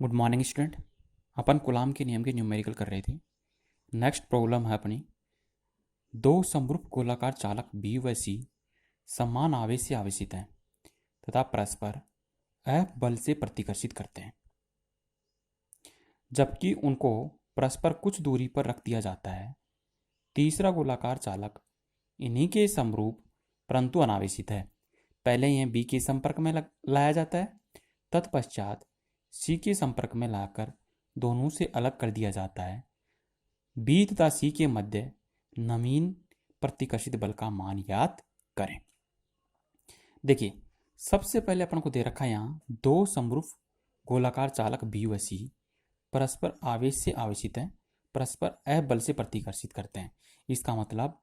Good morning student. अपन Coulomb के नियम के न्यूमेरिकल कर रहे थे। नेक्स्ट प्रॉब्लम है अपनी, दो समरूप गोलाकार चालक बी व सी समान आवेश से आवेशित हैं तथा परस्पर F बल से प्रतिकर्षित करते हैं, जबकि उनको परस्पर कुछ दूरी पर रख दिया जाता है। तीसरा गोलाकार चालक इन्हीं के समरूप परंतु अनावेशित है। पहले यह बी के संपर्क में लाया जाता है, तत्पश्चात सी के संपर्क में लाकर दोनों से अलग कर दिया जाता है। बी तथा सी के मध्य नवीन प्रतिकर्षित बल का मान ज्ञात करें। देखिए, सबसे पहले अपन को दे रखा है यहाँ दो समरूप गोलाकार चालक बी व सी परस्पर आवेश से आवेशित हैं, परस्पर F बल से प्रतिकर्षित करते हैं। इसका मतलब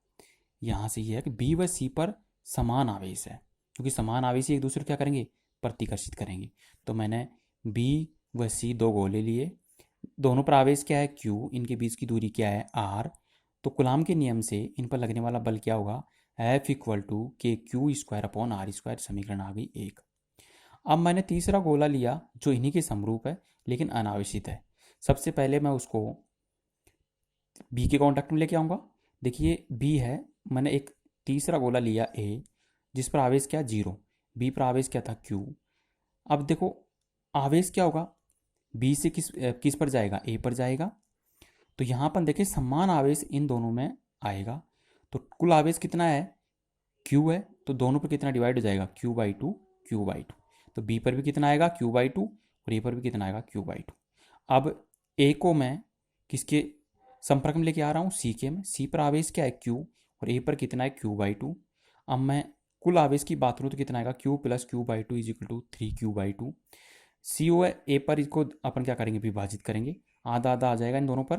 यहाँ से यह है कि बी व सी पर समान आवेश है, क्योंकि समान आवेश एक दूसरे को क्या करेंगे, प्रतिकर्षित करेंगे। तो मैंने बी व सी दो गोले लिए, दोनों पर आवेश क्या है Q, इनके बीच की दूरी क्या है R। तो कूलाम के नियम से इन पर लगने वाला बल क्या होगा, F equal to k q square upon r square. समीकरण आ गई एक। अब मैंने तीसरा गोला लिया जो इन्हीं के समरूप है लेकिन अनावेशित है। सबसे पहले मैं उसको बी के कॉन्टैक्ट में लेके आऊँगा। देखिए बी है, मैंने एक तीसरा गोला लिया ए जिस पर आवेश क्या, जीरो। बी पर आवेश क्या था, क्यू। अब देखो आवेश क्या होगा, बी से किस पर जाएगा, ए पर जाएगा। तो यहाँ पर देखिए समान आवेश इन दोनों में आएगा। तो कुल आवेश कितना है, क्यू है, तो दोनों पर कितना डिवाइड हो जाएगा, Q by to, Q by to. तो बी पर भी कितना आएगा, क्यू बाई टू, और ए पर भी कितना आएगा, क्यू बाई टू। अब ए को मैं किसके संपर्क में लेके आ रहा हूँ, सी के में। सी पर आवेश क्या है, क्यू, और ए पर कितना है, क्यू बाई टू। अब मैं कुल आवेश की बात करूँ तो कितना आएगा, Q plus Q by two is equal to 3Q by two. C O A पर इसको अपन क्या करेंगे, विभाजित करेंगे, आधा आधा आ जाएगा इन दोनों पर।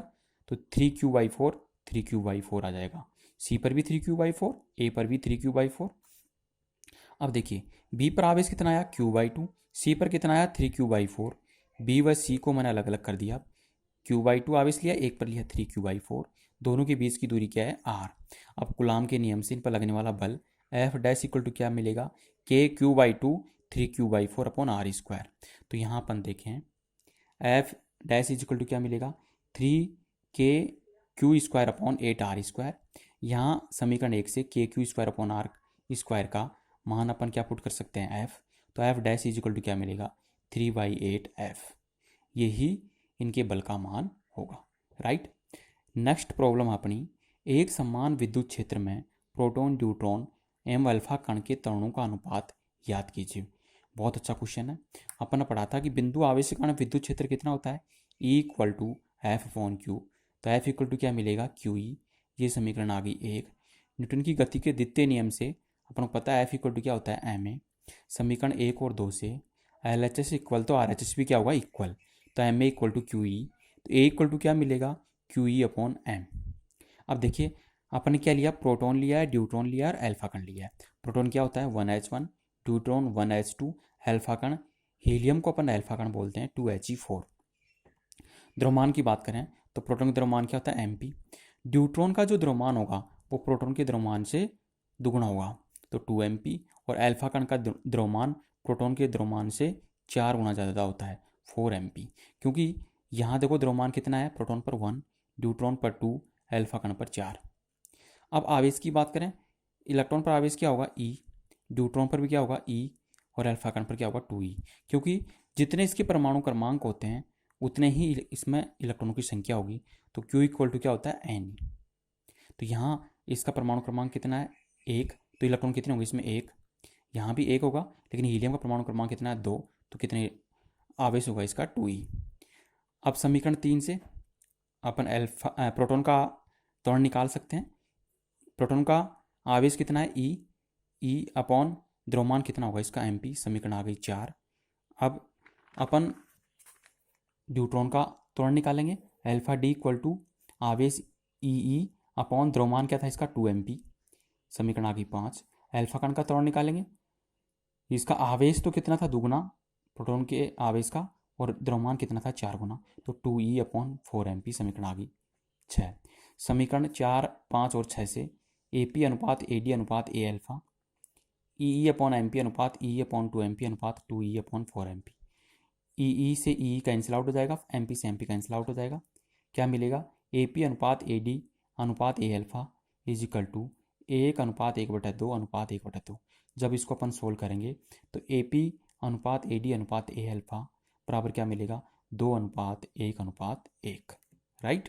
तो 3Q by four, 3Q by four आ जाएगा। सी पर भी 3Q बाई फोर, ए पर भी 3Q बाई फोर। अब देखिए बी पर आवेश कितना आया, क्यू बाई टू, सी पर कितना आया, 3Q बाई फोर। बी व सी को मैंने अलग अलग कर दिया। क्यू बाई टू आवेश लिया, एक पर लिया 3Q बाई फोर। दोनों के बीच की दूरी क्या है, आर। अब कूलाम के नियम से इन पर लगने वाला बल एफ डैश इक्वल टू क्या मिलेगा, k q by two 3Q by four upon r square. तो यहाँ अपन देखें f dash is equal to क्या मिलेगा, 3K square upon 8R square. यहाँ समीकरण एक से KQ square upon r square का मान अपन क्या पुट कर सकते हैं, एफ। तो f dash is equal to क्या मिलेगा, 3/8F। यही इनके बल का मान होगा, राइट। नेक्स्ट प्रॉब्लम अपनी, एक समान विद्युत क्षेत्र में प्रोटॉन, न्यूट्रॉन एवं अल्फा कण के त्वरणों का अनुपात याद कीजिए। बहुत अच्छा क्वेश्चन है। अपन ने पढ़ा था कि बिंदु आवेश के कारण विद्युत क्षेत्र कितना होता है, E equal to f upon q. तो एफ इक्वल टू क्या मिलेगा, QE। ये समीकरण आ गई एक। न्यूटन की गति के द्वितीय नियम से अपन को पता है एफ इक्वल टू क्या होता है, MA। समीकरण एक और दो से LHS इक्वल तो RHS भी क्या होगा, इक्वल। तो MA इक्वल टू QE। तो ए इक्वल टू क्या मिलेगा, QE अपॉन M। अब देखिए अपन ने क्या लिया, प्रोटॉन लिया है, न्यूट्रॉन लिया है और अल्फा कण लिया है। प्रोटॉन क्या होता है 1H1, न्यूट्रॉन 1H2, अल्फा कण, हीलियम को अपन अल्फा कण बोलते हैं 2He4। द्रव्यमान की बात करें तो प्रोटॉन का द्रव्यमान क्या होता है, MP। न्यूट्रॉन का जो द्रव्यमान होगा वो प्रोटॉन के द्रव्यमान से दुगुना होगा, तो 2MP। और अल्फा कण का द्रव्यमान प्रोटॉन के द्रव्यमान से 4 गुना ज़्यादा होता है, 4MP। क्योंकि यहाँ देखो द्रव्यमान कितना है, प्रोटॉन पर 1, न्यूट्रॉन पर 2, अल्फा कण पर 4। अब आवेश की बात करें, इलेक्ट्रॉन पर आवेश क्या होगा, E। न्यूट्रॉन पर भी क्या होगा, E। और अल्फा कण पर क्या होगा, 2E। क्योंकि जितने इसके परमाणु क्रमांक होते हैं उतने ही इसमें इलेक्ट्रॉनों की संख्या होगी। तो Q इक्वल टू क्या होता है, N। तो यहाँ इसका परमाणु क्रमांक कितना है, 1। तो इलेक्ट्रॉन कितने होंगे इसमें, 1। यहाँ भी 1 होगा, लेकिन हीलियम का परमाणु क्रमांक कितना है, 2। तो कितने आवेश होगा इसका, 2E। अब समीकरण 3 से अपन प्रोटॉन का त्वरण निकाल सकते हैं। प्रोटॉन का आवेश कितना है, E अपॉन द्रव्यमान कितना होगा इसका, MP। समीकरण आ गई 4। अब अपन न्यूट्रॉन का त्वरण निकालेंगे, अल्फा D इक्वल टू आवेश EE अपॉन द्रव्यमान क्या था इसका, 2MP। समीकरण आ गई 5। अल्फा कण का त्वरण निकालेंगे, इसका आवेश तो कितना था, दुगुना प्रोटॉन के आवेश का, और द्रव्यमान कितना था, 4 गुना। तो 2E अपॉन 4MP। समीकरण आ गई 6। समीकरण 4, 5 और 6 से AP अनुपात AD अनुपात A alpha, EE upon MP अनुपात EE अपॉन 2MP अनुपात 2E अपॉन 4MP। ई से ई कैंसिल आउट हो जाएगा, एम पी से एम पी कैंसिल आउट हो जाएगा। क्या मिलेगा? ए पी अनुपात ए डी अनुपात ए अल्फ़ा इज इक्वल टू 1/1/2 जब इसको अपन सोल्व करेंगे तो ए पी अनुपात ए डी अनुपात ए अल्फ़ा बराबर क्या मिलेगा? 2:1:1, राइट।